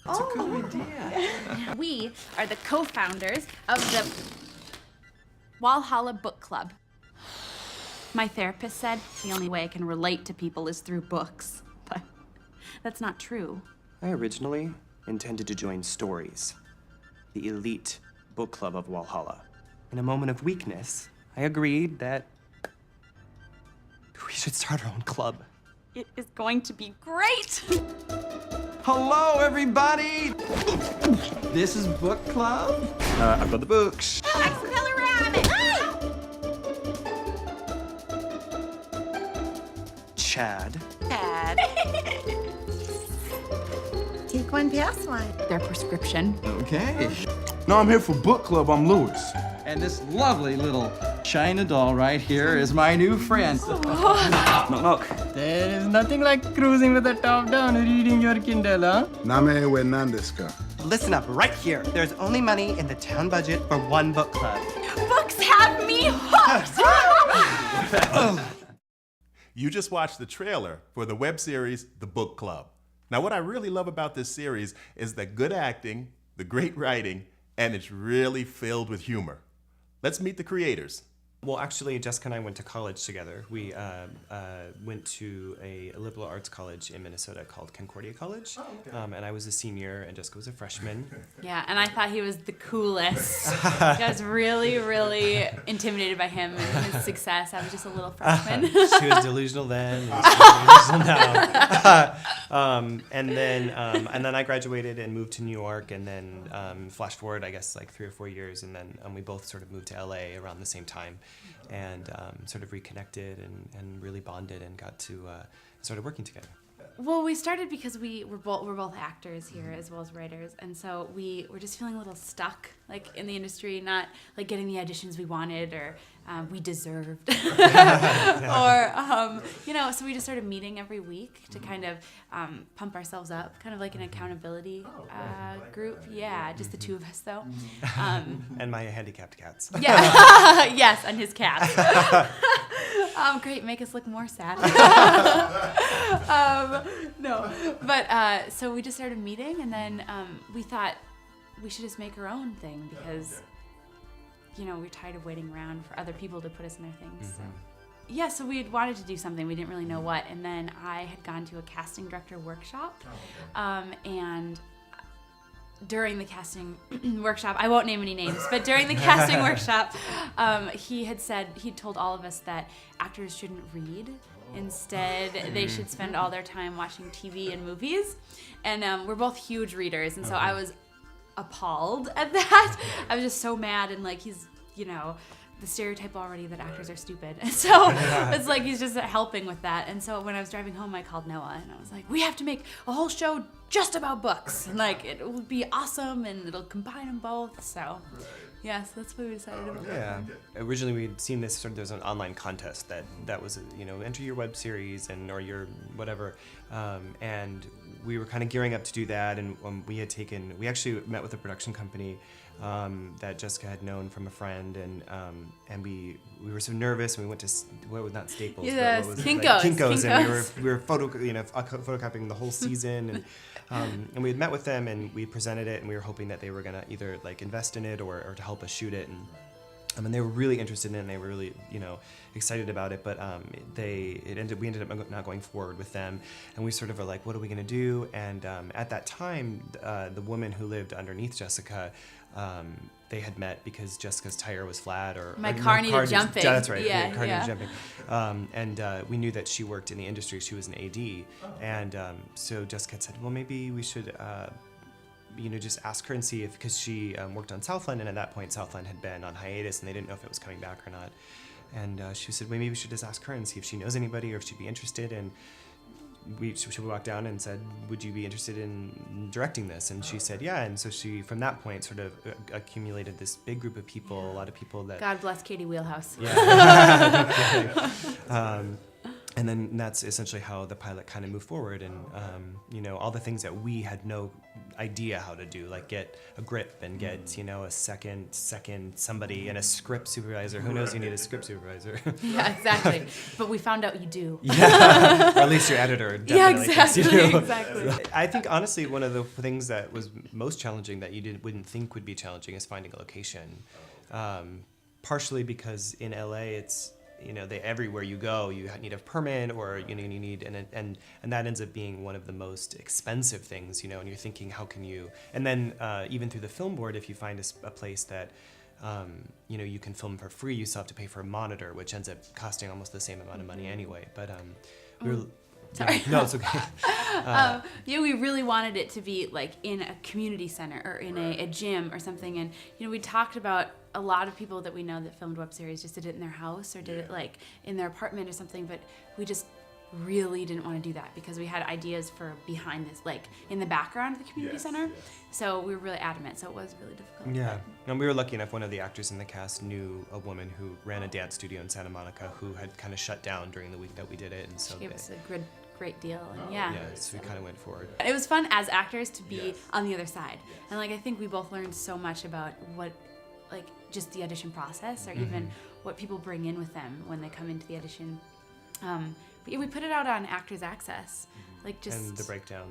That's a good idea. We are the co-founders of the Valhalla Book Club. My therapist said the only way I can relate to people is through books, but that's not true. I originally intended to join Stories, the elite book club of Valhalla. In a moment of weakness, I agreed that we should start our own club. It is going to be great! Hello, everybody! This is book club. I've got the books. Chad. Take one, pass one. Their prescription. Okay. No, I'm here for book club. I'm Lewis. And this lovely little China doll right here is my new friend. Knock, knock. There is nothing like cruising with the top down reading your Kindle, huh? Name we Nandeska. Listen up, right here. There's only money in the town budget for one book club. Books have me hooked! You just watched the trailer for the web series, The Book Club. Now, what I really love about this series is the good acting, the great writing, and it's really filled with humor. Let's meet the creators. Well, actually, Jessica and I went to college together. We went to a liberal arts college in Minnesota called Concordia College. Oh, okay. And I was a senior, and Jessica was a freshman. Yeah, and I thought he was the coolest. I was really, really intimidated by him and his success. I was just a little freshman. She was delusional then, and she's delusional now. And then I graduated and moved to New York, and then flash forward, I guess, like 3 or 4 years, and then we both sort of moved to LA around the same time. And sort of reconnected and really bonded and got to started working together. Well, we started because we're both actors here as well as writers, and so we were just feeling a little stuck, like in the industry, not like getting the auditions we wanted or we deserved, or so we just started meeting every week to kind of pump ourselves up, kind of like an accountability group. Yeah, just the two of us though. And my handicapped cats. Yeah, yes, and his cat. Great, make us look more sad. No, but so we just started meeting, and then we thought we should just make our own thing because, we're tired of waiting around for other people to put us in their things. So. Yeah, so we had wanted to do something, we didn't really know what, and then I had gone to a casting director workshop, and during the casting workshop, I won't name any names, but during the casting workshop, he told all of us that actors shouldn't read. Instead, they should spend all their time watching TV and movies. And we're both huge readers, and so I was appalled at that. I was just so mad, and like he's, the stereotype already that actors are stupid. And so it's like he's just helping with that. And so when I was driving home, I called Noah, and I was like, we have to make a whole show just about books. And like, it would be awesome, and it'll combine them both. So yes, that's what we decided to do. Yeah. Originally, we'd seen this there's an online contest that was, enter your web series or your whatever, and we were kind of gearing up to do that, and we actually met with a production company that Jessica had known from a friend, and we were so nervous, and we went to not Staples, yes, but what was Kinko's. It? Kinko's, and we were photocopying the whole season, and we had met with them, and we presented it, and we were hoping that they were gonna either like invest in it or to help us shoot it, and they were really interested in it, and they were really excited about it, but we ended up not going forward with them, and we sort of were like, what are we gonna do? And at that time, the woman who lived underneath Jessica, they had met because Jessica's tire was flat, my car needed jumping. That's right. Yeah, car needed jumping. And we knew that she worked in the industry. She was an AD, and so Jessica said, well, maybe we should, just ask her and see if, because she worked on Southland, and at that point Southland had been on hiatus, and they didn't know if it was coming back or not. And she said, well, maybe we should just ask her and see if she knows anybody or if she'd be interested. And she walked down and said, would you be interested in directing this? And she said, yeah. And so she, from that point, sort of accumulated this big group of people, a lot of people that... God bless Katie Wheelhouse. Yeah. And then that's essentially how the pilot kind of moved forward, and you know, all the things that we had no idea how to do, like get a grip and get, you know, a second somebody and a script supervisor. Who knows? You need a script supervisor. Yeah, exactly. But we found out you do. Yeah, or at least your editor definitely thinks you do. Exactly. I think honestly, one of the things that was most challenging that you wouldn't think would be challenging is finding a location. Partially because in LA, it's, you know, everywhere you go, you need a permit, or you know, you need, and that ends up being one of the most expensive things, you know. And you're thinking, how can you? And then even through the film board, if you find a place that you know, you can film for free, you still have to pay for a monitor, which ends up costing almost the same amount of money anyway. But we were. Sorry. Yeah, no, it's okay. Yeah, we really wanted it to be like in a community center or in a gym or something. And, you know, we talked about a lot of people that we know that filmed web series just did it in their house or did it like in their apartment or something. But we just really didn't want to do that because we had ideas for behind this, like in the background of the community center. So we were really adamant. So it was really difficult. Yeah, and we were lucky enough. One of the actors in the cast knew a woman who ran a dance studio in Santa Monica who had kind of shut down during the week that we did it, and so She gave us a great deal. And so we kind of went forward. It was fun as actors to be on the other side. And like I think we both learned so much about what, like, just the audition process, or even what people bring in with them when they come into the audition. But yeah, we put it out on Actors Access, like just And the breakdown.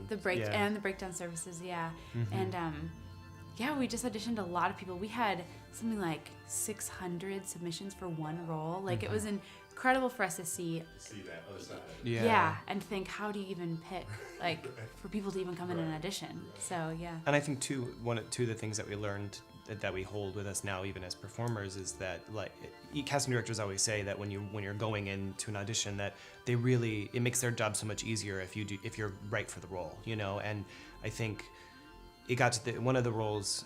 And the breakdown services, and we just auditioned a lot of people. We had something like 600 submissions for one role. Like it was incredible for us to see that other side. and think, how do you even pick, like, for people to even come in and audition? So And I think two of the things that we learned that we hold with us now, even as performers, is that, like, casting directors always say that when you're going into an audition, that it makes their job so much easier if you're right for the role, you know. And I think it got to one of the roles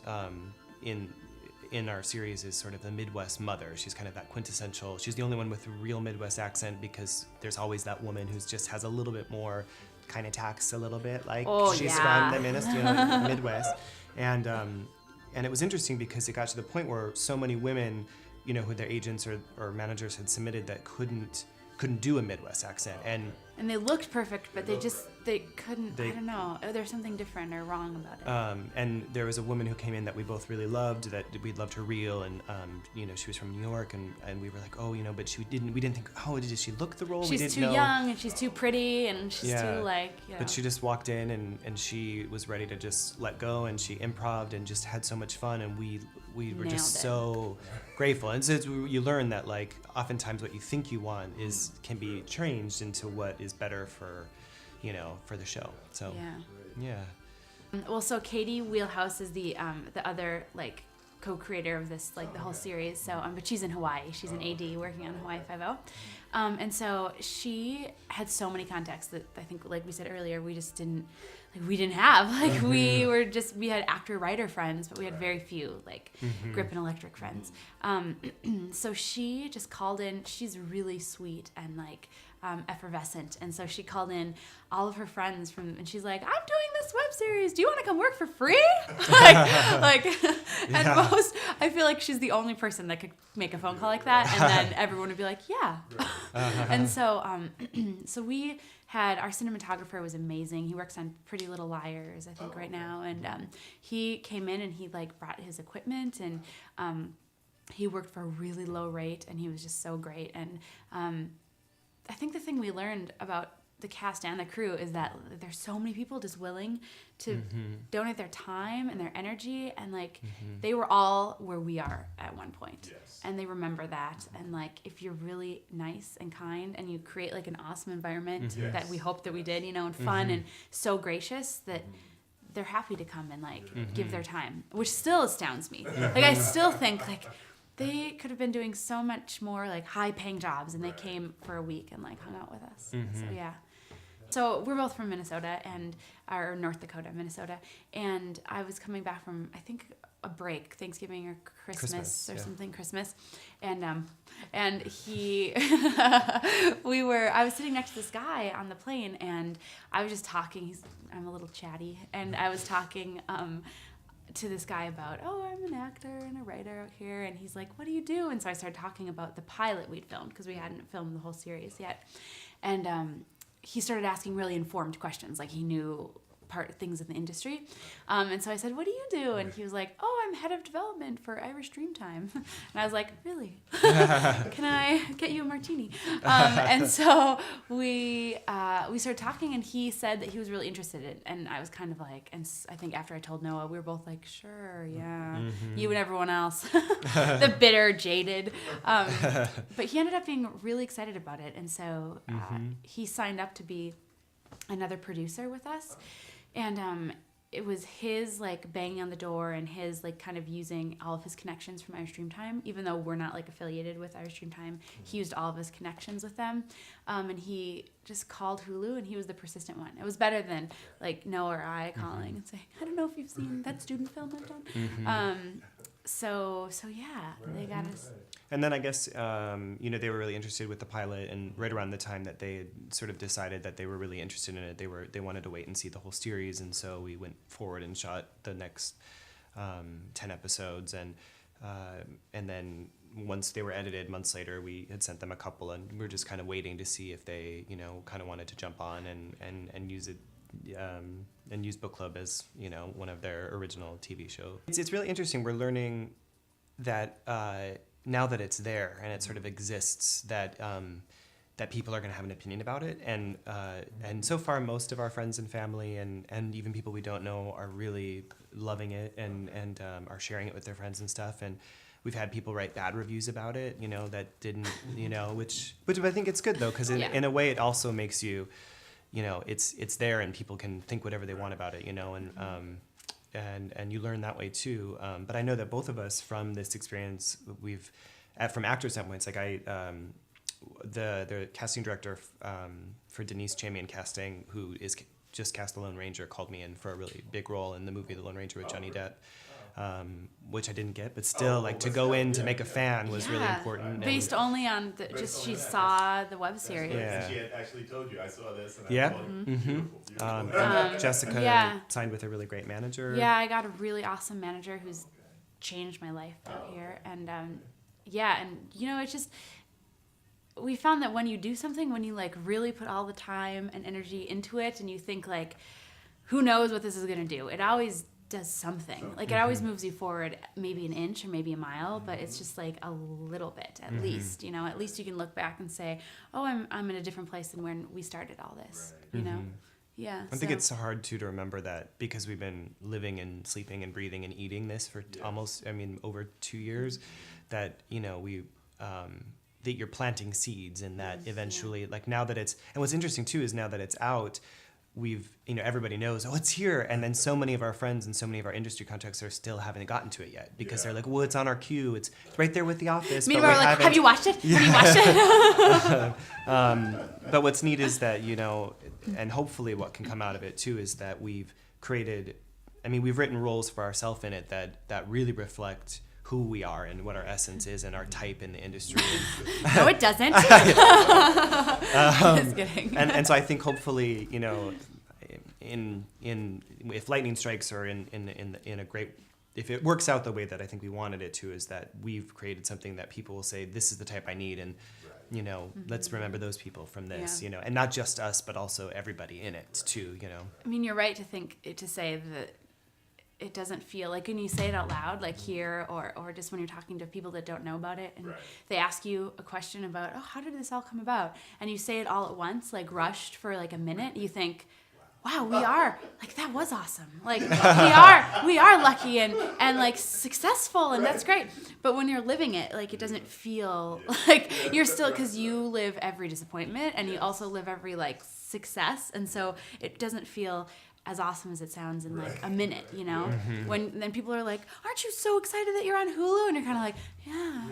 in our series is sort of the Midwest mother. She's kind of that quintessential. She's the only one with a real Midwest accent, because there's always that woman who's just has a little bit more, kind of talks a little bit like she's from the Midwest. And it was interesting because it got to the point where so many women, you know, who their agents or managers had submitted that couldn't do a Midwest accent, and they looked perfect, but they couldn't. I don't know. There's something different or wrong about it. And there was a woman who came in that we both really loved, that we loved her reel, and you know, she was from New York, and we were like, oh, you know, but we didn't think, oh, did she look the role? She's too young, and she's too pretty, and she's too, like, you know. But she just walked in, and she was ready to just let go, and she improv'd and just had so much fun, and we were just so grateful. And so you learn that, like, oftentimes what you think you want can be changed into what is better for, you know, for the show. So Well, so Katie Wheelhouse is the other, like, co-creator of this, like, the whole series. So but she's in Hawaii. She's an AD working on Hawaii Five-0. And so she had so many contacts that I think, like we said earlier, we just didn't have. Like, we had actor-writer friends, but we had very few, like, grip and electric friends. So she just called in. She's really sweet and, like, effervescent. And so she called in all of her friends and she's like, I'm doing this web series. Do you want to come work for free? And most, I feel like she's the only person that could make a phone call like that. And then everyone would be like, yeah. And so, so we had, our cinematographer was amazing. He works on Pretty Little Liars, I think, right now. And he came in and he, like, brought his equipment, and he worked for a really low rate, and he was just so great. And I think the thing we learned about the cast and the crew is that there's so many people just willing to donate their time and their energy, and, like, they were all where we are at one point. And they remember that. And, like, if you're really nice and kind and you create, like, an awesome environment that we hope that we did, you know, and fun and so gracious, that they're happy to come and, like, give their time, which still astounds me. Like, I still think, like, they could have been doing so much more, like, high-paying jobs, and they came for a week and, like, hung out with us. So so we're both from Minnesota, or North Dakota, Minnesota, and I was coming back from, I think, a break, Thanksgiving or Christmas or something, Christmas, and he, I was sitting next to this guy on the plane, and I was just talking. I'm a little chatty, and I was talking to this guy about, oh, I'm an actor and a writer out here. And he's like, what do you do? And so I started talking about the pilot we'd filmed, because we hadn't filmed the whole series yet. And he started asking really informed questions, like he knew things in the industry. And so I said, what do you do? And he was like, oh, I'm head of development for Irish Dreamtime. And I was like, really? Can I get you a martini? And so we started talking, and he said that he was really interested in it. And I was kind of like, and I think after I told Noah, we were both like, sure, yeah. You and everyone else. The bitter, jaded. But he ended up being really excited about it. And so he signed up to be another producer with us. And it was his like banging on the door and his like kind of using all of his connections from Irish Dreamtime, even though we're not like affiliated with Irish Dreamtime. He used all of his connections with them, and he just called Hulu, and he was the persistent one. It was better than like Noah or I calling and saying, I don't know if you've seen that student film I've done. So yeah, they got us. And then I guess, they were really interested with the pilot, and right around the time that they had sort of decided that they were really interested in it, they wanted to wait and see the whole series, and so we went forward and shot the next 10 episodes, and then once they were edited, months later, we had sent them a couple, and we were just kind of waiting to see if they, kind of wanted to jump on and use it. And use Book Club as one of their original TV show. It's really interesting. We're learning that now that it's there and it sort of exists, that that people are going to have an opinion about it, and so far most of our friends and family and even people we don't know are really loving it and are sharing it with their friends and stuff. And we've had people write bad reviews about it, that didn't, which I think it's good though, because in a way it also makes you. It's there, and people can think whatever they want about it, and you learn that way too. But I know that both of us, from this experience, from actor standpoints, like the casting director for Denise Chamian Casting, who is just cast the Lone Ranger, called me in for a really big role in the movie The Lone Ranger with Johnny Depp. Which I didn't get, but still, to go in to make a fan was really important. Based only on she saw the web series. Yeah. She had actually told you, I saw this, and I thought it was beautiful. Jessica signed with a really great manager. Yeah, I got a really awesome manager who's changed my life out here, and it's just, we found that when you do something, when you really put all the time and energy into it, and you think who knows what this is gonna do, it always does something. It always moves you forward maybe an inch or maybe a mile, but it's just a little bit at least. At least you can look back and say, oh, I'm in a different place than when we started all this. Yeah. I think it's hard too to remember that, because we've been living and sleeping and breathing and eating this for almost over 2 years, that that you're planting seeds, and that eventually now that it's, and what's interesting too is now that it's out, we've, everybody knows, oh, it's here. And then so many of our friends and so many of our industry contacts are still haven't gotten to it yet, because they're like, well, it's on our queue. It's right there with The Office. Meanwhile, we're like, have you watched it? Yeah. Have you watched it? But what's neat is that, and hopefully what can come out of it too, is that we've created, we've written roles for ourselves in it that really reflect who we are and what our essence is and our type in the industry. No, it doesn't. Just kidding. And so I think hopefully, if lightning strikes, or in a great, if it works out the way that I think we wanted it to, is that we've created something that people will say, this is the type I need, and let's remember those people from this, and not just us, but also everybody in it too, You're right to say that it doesn't feel like when you say it out loud, here, or just when you're talking to people that don't know about it, and they ask you a question about, oh, how did this all come about? And you say it all at once, rushed for a minute, you think, wow, we are, that was awesome. We are lucky and successful, and that's great. But when you're living it, it doesn't feel you're still, because you live every disappointment, and you also live every success, and so it doesn't feel as awesome as it sounds in a minute, When then people are like, aren't you so excited that you're on Hulu? And you're kind of like, yeah.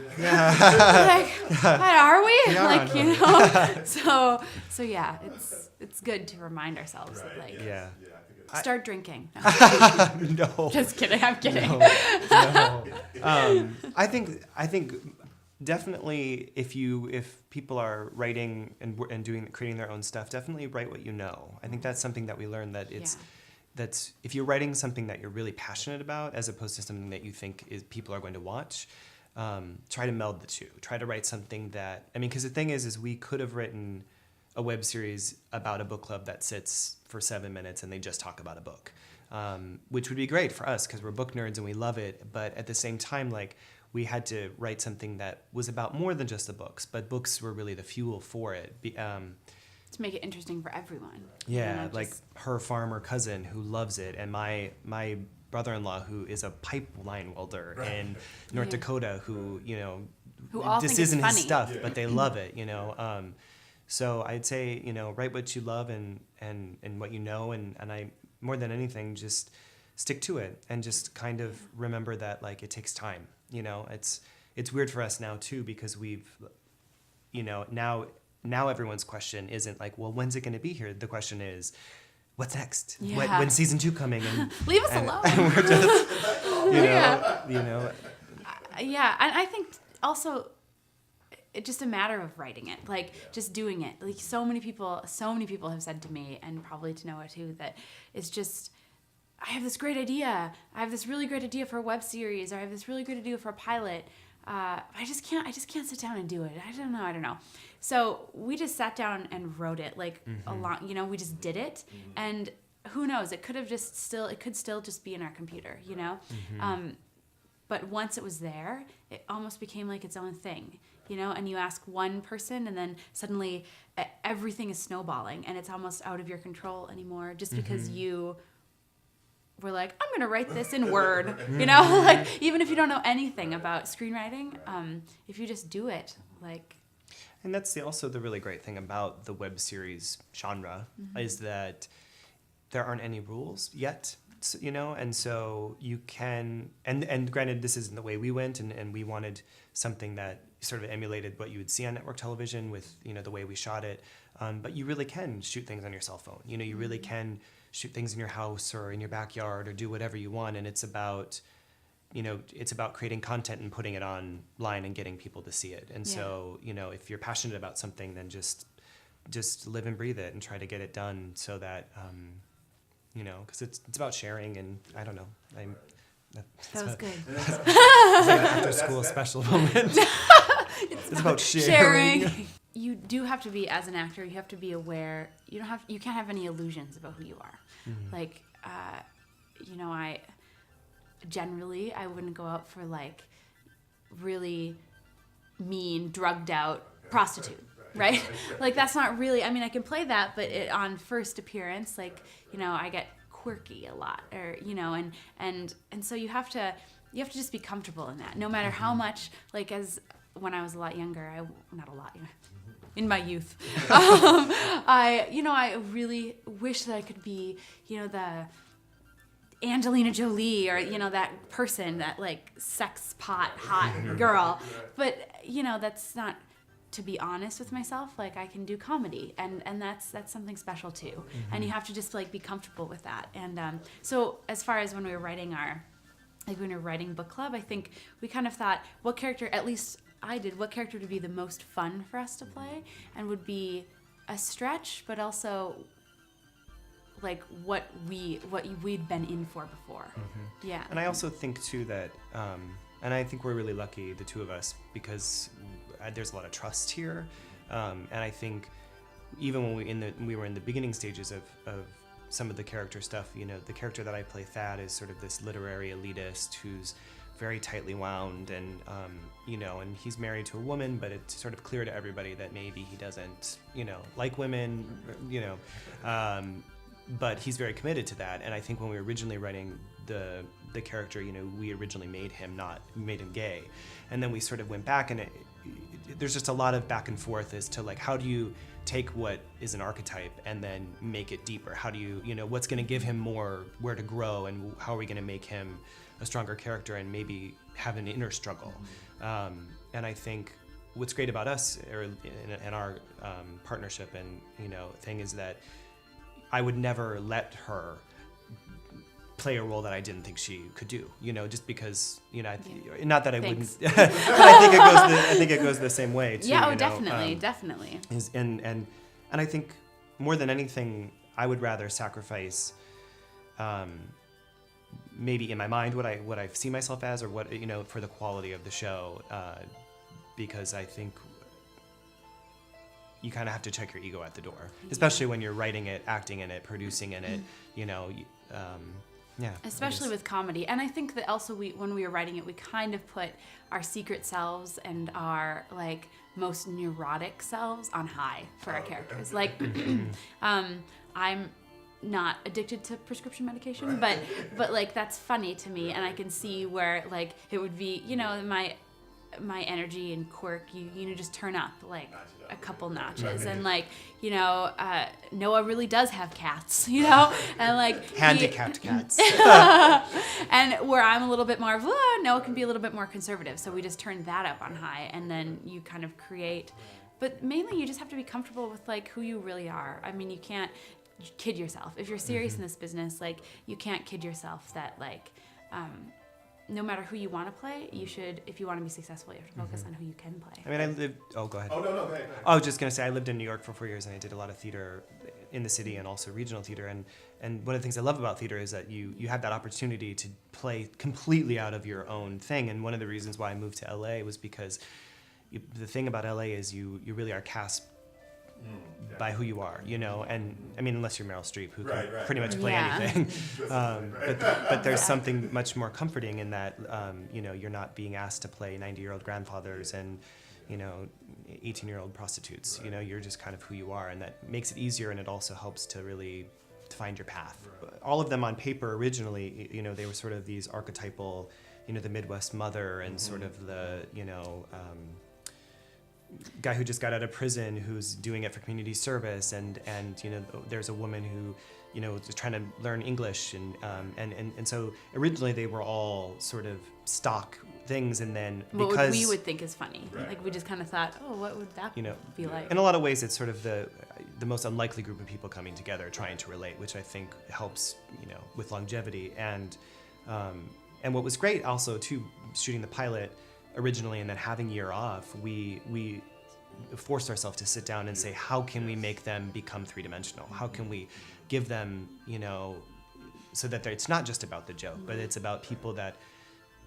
What are we? So yeah, it's good to remind ourselves that start drinking. No. Just kidding. I'm kidding. No. I think definitely if people are writing and creating their own stuff, definitely write what you know. I think that's something that we learned, that that's if you're writing something that you're really passionate about, as opposed to something that you think is people are going to watch, try to meld the two. Try to write something that, I mean, because the thing is we could have written a web series about a book club that sits for 7 minutes and they just talk about a book, which would be great for us because we're book nerds and we love it. But at the same time, like, we had to write something that was about more than just the books, but books were really the fuel for it. To make it interesting for everyone. Yeah, like her farmer cousin who loves it, and my brother-in-law who is a pipeline welder in North Dakota who, you know, who all this think it's isn't his funny. stuff, but they love it, you know. So I'd say, you know, write what you love and what you know, and I, more than anything, just stick to it and just kind of remember that, like, it takes time, you know. It's weird for us now too because we've, you know, now everyone's question isn't like, well, when's it going to be here? The question is, what's next? Yeah. When's season 2 coming? And Leave us alone. and we're just, you know. Yeah, and I think also it's just a matter of writing it, like just doing it. Like so many people have said to me, and probably to Noah too, that it's just, I have this great idea. I have this really great idea for a web series, or I have this really great idea for a pilot. I just can't sit down and do it. I don't know. So we just sat down and wrote it, like a lot, you know, we just did it. And who knows, it could still just be in our computer, you know? But once it was there, it almost became like its own thing, you know? And you ask one person and then suddenly everything is snowballing and it's almost out of your control anymore just because you were like, I'm going to write this in Word, you know? Like, even if you don't know anything about screenwriting, if you just do it, like... And that's also the really great thing about the web series genre is that there aren't any rules yet, you know? And so you can, and granted, this isn't the way we went, and we wanted something that sort of emulated what you would see on network television with, you know, the way we shot it. But you really can shoot things on your cell phone. You know, you really can shoot things in your house or in your backyard or do whatever you want. And it's about, you know, it's about creating content and putting it online and getting people to see it. And so, you know, if you're passionate about something, then just live and breathe it and try to get it done so that, you know, because it's about sharing, and I don't know. That was good. It's like an after school special moment. It's about sharing. You do have to be, as an actor, you have to be aware. You can't have any illusions about who you are. Like, you know, I wouldn't go out for like really mean, drugged out prostitute, right? Like, that's not really, I mean, I can play that, but on first appearance, like, you know, I get quirky a lot, or, you know, and so you have to just be comfortable in that, no matter how much, like, as when I was a lot younger, in my youth, I really wish that I could be, you know, the Angelina Jolie, or, you know, that person, that like sex pot hot girl. But, you know, that's not, to be honest with myself, like, I can do comedy, and that's something special too. And you have to just like be comfortable with that. And so as far as when we were writing book club, I think we kind of thought, what character, at least I did, what character would be the most fun for us to play and would be a stretch, but also like what we'd been in for before. Yeah. And I also think too that, and I think we're really lucky, the two of us, because there's a lot of trust here. And I think even when we were in the beginning stages of some of the character stuff, you know, the character that I play, Thad, is sort of this literary elitist who's very tightly wound, and you know, and he's married to a woman, but it's sort of clear to everybody that maybe he doesn't, you know, like women, you know, but he's very committed to that. And I think when we were originally writing the character, you know, we originally made him gay, and then we sort of went back, and there's just a lot of back and forth as to like, how do you take what is an archetype and then make it deeper? How do you know, what's going to give him more where to grow, and how are we going to make him a stronger character and maybe have an inner struggle? And I think what's great about us, or in our partnership and, you know, thing, is that I would never let her play a role that I didn't think she could do, you know, just because, you know, not that I Thanks. wouldn't, but I think it goes the same way too. Yeah, you know? definitely. And I think more than anything, I would rather sacrifice maybe in my mind what I see myself as, or what, for the quality of the show, because I think you kind of have to check your ego at the door, especially when you're writing it, acting in it, producing in it, yeah. Especially with comedy. And I think that also when we were writing it, we kind of put our secret selves and our like most neurotic selves on high for our characters. Like, I'm not addicted to prescription medication, but like that's funny to me, and I can see where like it would be, my energy and quirk, you just turn up like a couple notches, and like Noah really does have cats, and like handicapped cats, and where I'm a little bit more of Noah can be a little bit more conservative, so we just turn that up on high, and then you kind of create. But mainly, you just have to be comfortable with like who you really are. I mean, you can't kid yourself if you're serious in this business. Like you can't kid yourself that like. No matter who you want to play, you should, if you want to be successful, you have to focus on who you can play. I mean, go ahead. Oh, no, go ahead. I was just going to say, I lived in New York for 4 years, and I did a lot of theater in the city and also regional theater. And one of the things I love about theater is that you have that opportunity to play completely out of your own thing. And one of the reasons why I moved to LA was because the thing about LA is you really are cast by who you are, and I mean, unless you're Meryl Streep, who can pretty much play anything. But there's something much more comforting in that, you're not being asked to play 90-year-old grandfathers and, 18-year-old prostitutes. You're just kind of who you are, and that makes it easier, and it also helps to really find your path. All of them on paper originally, they were sort of these archetypal, the Midwest mother and sort of the, guy who just got out of prison who's doing it for community service, and there's a woman who is trying to learn English, and so originally they were all sort of stock things, and then because what we would think is funny, like we just kind of thought, what would that be like? In a lot of ways, it's sort of the most unlikely group of people coming together trying to relate, which I think helps with longevity, and what was great also too, shooting the pilot originally and then having a year off, we forced ourselves to sit down and say, how can we make them become three-dimensional? How can we give them, so that it's not just about the joke, but it's about people that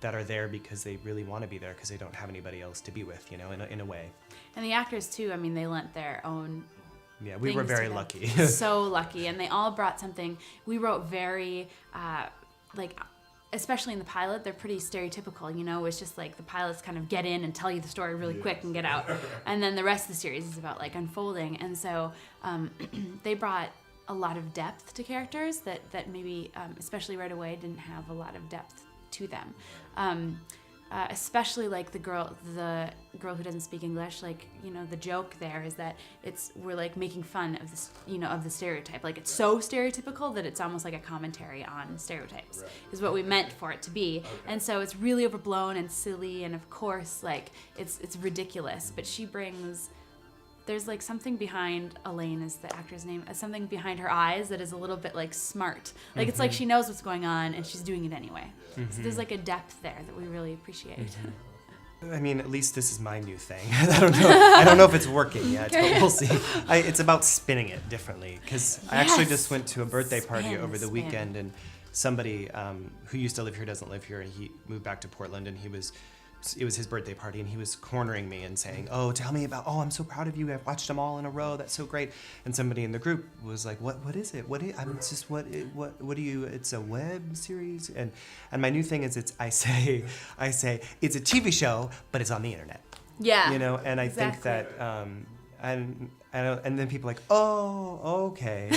are there because they really want to be there because they don't have anybody else to be with, in a way. And the actors too, I mean, they lent their own. Yeah, we were very lucky. So lucky, and they all brought something. We wrote very, especially in the pilot, they're pretty stereotypical, It's just like the pilots kind of get in and tell you the story really quick and get out. And then the rest of the series is about like unfolding. And so they brought a lot of depth to characters that maybe, especially right away, didn't have a lot of depth to them. Especially like the girl who doesn't speak English, like, the joke there is that we're like making fun of this, of the stereotype. Like it's so stereotypical that it's almost like a commentary on stereotypes, is what we meant for it to be. And so it's really overblown and silly, and of course, like it's ridiculous, but there's like something behind Elaine is the actor's name, something behind her eyes that is a little bit like smart. Like it's like she knows what's going on and she's doing it anyway. So there's like a depth there that we really appreciate. I mean, at least this is my new thing. I don't know if it's working yet, but we'll see. It's about spinning it differently, because I actually just went to a birthday party over the weekend, and somebody who used to live here doesn't live here, and he moved back to Portland, and it was his birthday party, and he was cornering me and saying, tell me about, I'm so proud of you, I've watched them all in a row, that's so great. And somebody in the group was like, what is it? What do you, it's a web series? And my new thing is I say it's a TV show, but it's on the internet. Yeah. And I think that, and then people are like, okay.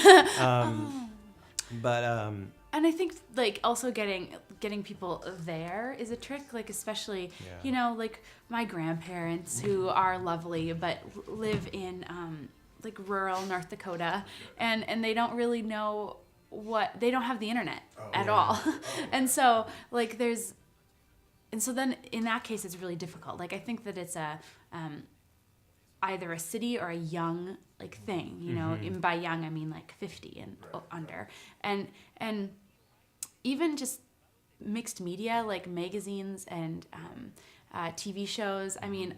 And I think like also getting people there is a trick, like especially like my grandparents who are lovely but live in like rural North Dakota, and they don't really know they don't have the internet at all. And so like so then in that case it's really difficult. Like I think that it's a either a city or a young like thing, and by young I mean like 50 and under, and even just mixed media like magazines and TV shows. I mean,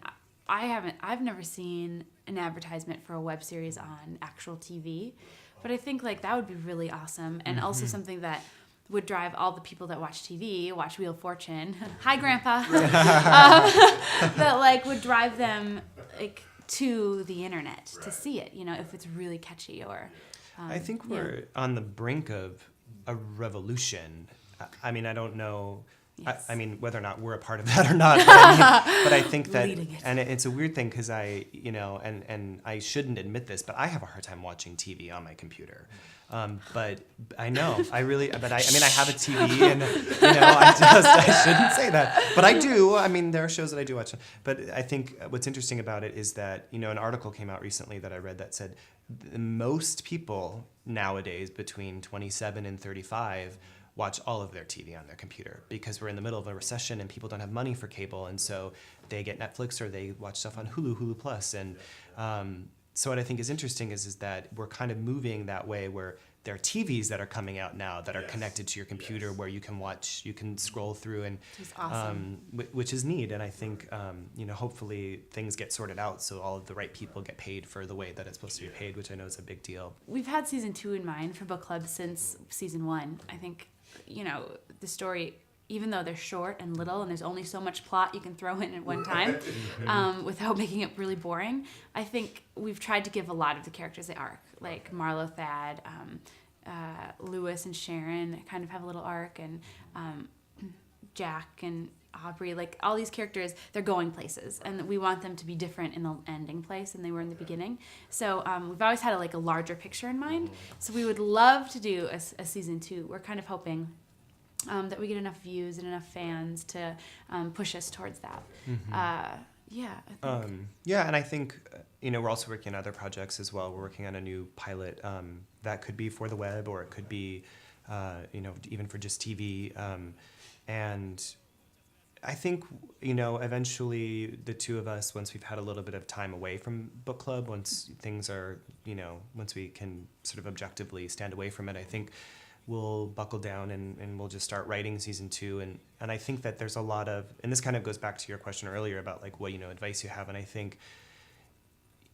I've never seen an advertisement for a web series on actual TV, but I think like that would be really awesome, and also something that would drive all the people that watch TV, watch Wheel of Fortune. Hi, Grandpa. That like would drive them like to the internet to see it. You know, if it's really catchy or. I think we're on the brink of a revolution. I mean, I don't know. Yes. I mean, whether or not we're a part of that or not, but I think that, Leading it. and it's a weird thing because I, you know, and I shouldn't admit this, but I have a hard time watching TV on my computer. But I know, I mean, I have a TV and, you know, I shouldn't say that, but I do. I mean, there are shows that I do watch. But I think what's interesting about it is that, you know, an article came out recently that I read that said most people nowadays between 27 and 35 watch all of their TV on their computer because we're in the middle of a recession and people don't have money for cable, and so they get Netflix or they watch stuff on Hulu Plus. And so what I think is interesting is that we're kind of moving that way where there are TVs that are coming out now that are connected to your computer where you can watch, you can scroll through, and Which is awesome. which is neat. And I think you know, hopefully things get sorted out so all of the right people get paid for the way that it's supposed to be paid, which I know is a big deal. We've had season 2 in mind for book club since season 1. I think, you know, the story, even though they're short and little and there's only so much plot you can throw in at one time without making it really boring, I think we've tried to give a lot of the characters the arc. Like Marlo, Thad, Lewis and Sharon kind of have a little arc, and Jack and Aubrey, like all these characters, they're going places, and we want them to be different in the ending place than they were in the beginning. So we've always had a larger picture in mind. So we would love to do a season 2. We're kind of hoping that we get enough views and enough fans to push us towards that. Yeah, I think. Yeah, and I think, you know, we're also working on other projects as well. We're working on a new pilot that could be for the web, or it could be, you know, even for just TV. And I think, you know, eventually the two of us, once we've had a little bit of time away from book club, once things are, you know, once we can sort of objectively stand away from it, I think we'll buckle down and we'll just start writing season 2. And I think that there's a lot of, and this kind of goes back to your question earlier about like what, you know, advice you have. And I think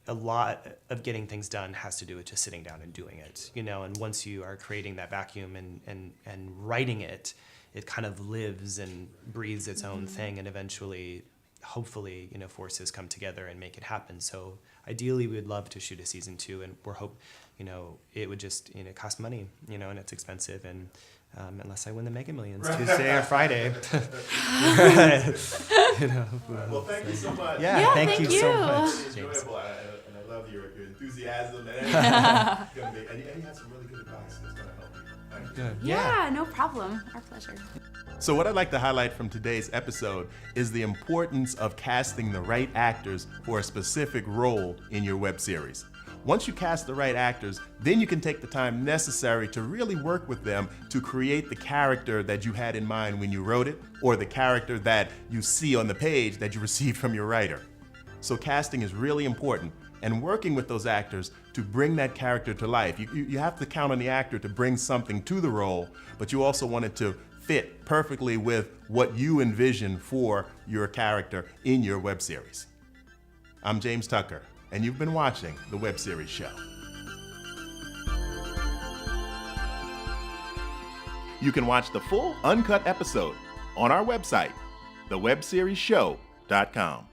a lot of getting things done has to do with just sitting down and doing it, you know, and once you are creating that vacuum and writing it, it kind of lives and breathes its own thing, and eventually, hopefully, you know, forces come together and make it happen. So ideally, we would love to shoot a season 2, and you know, it would just, you know, cost money, you know, and it's expensive, and unless I win the Mega Millions Tuesday or Friday. You know, Well, thank you so much. yeah, thank you so much, It's James. enjoyable, and I love your enthusiasm, and you have some really good advice that's going to help you. Thank you. Good. Yeah, no problem. Our pleasure. So what I'd like to highlight from today's episode is the importance of casting the right actors for a specific role in your web series. Once you cast the right actors, then you can take the time necessary to really work with them to create the character that you had in mind when you wrote it, or the character that you see on the page that you received from your writer. So casting is really important, and working with those actors to bring that character to life. You have to count on the actor to bring something to the role, but you also want it to fit perfectly with what you envision for your character in your web series. I'm James Tucker, and you've been watching The Web Series Show. You can watch the full uncut episode on our website, thewebseriesshow.com.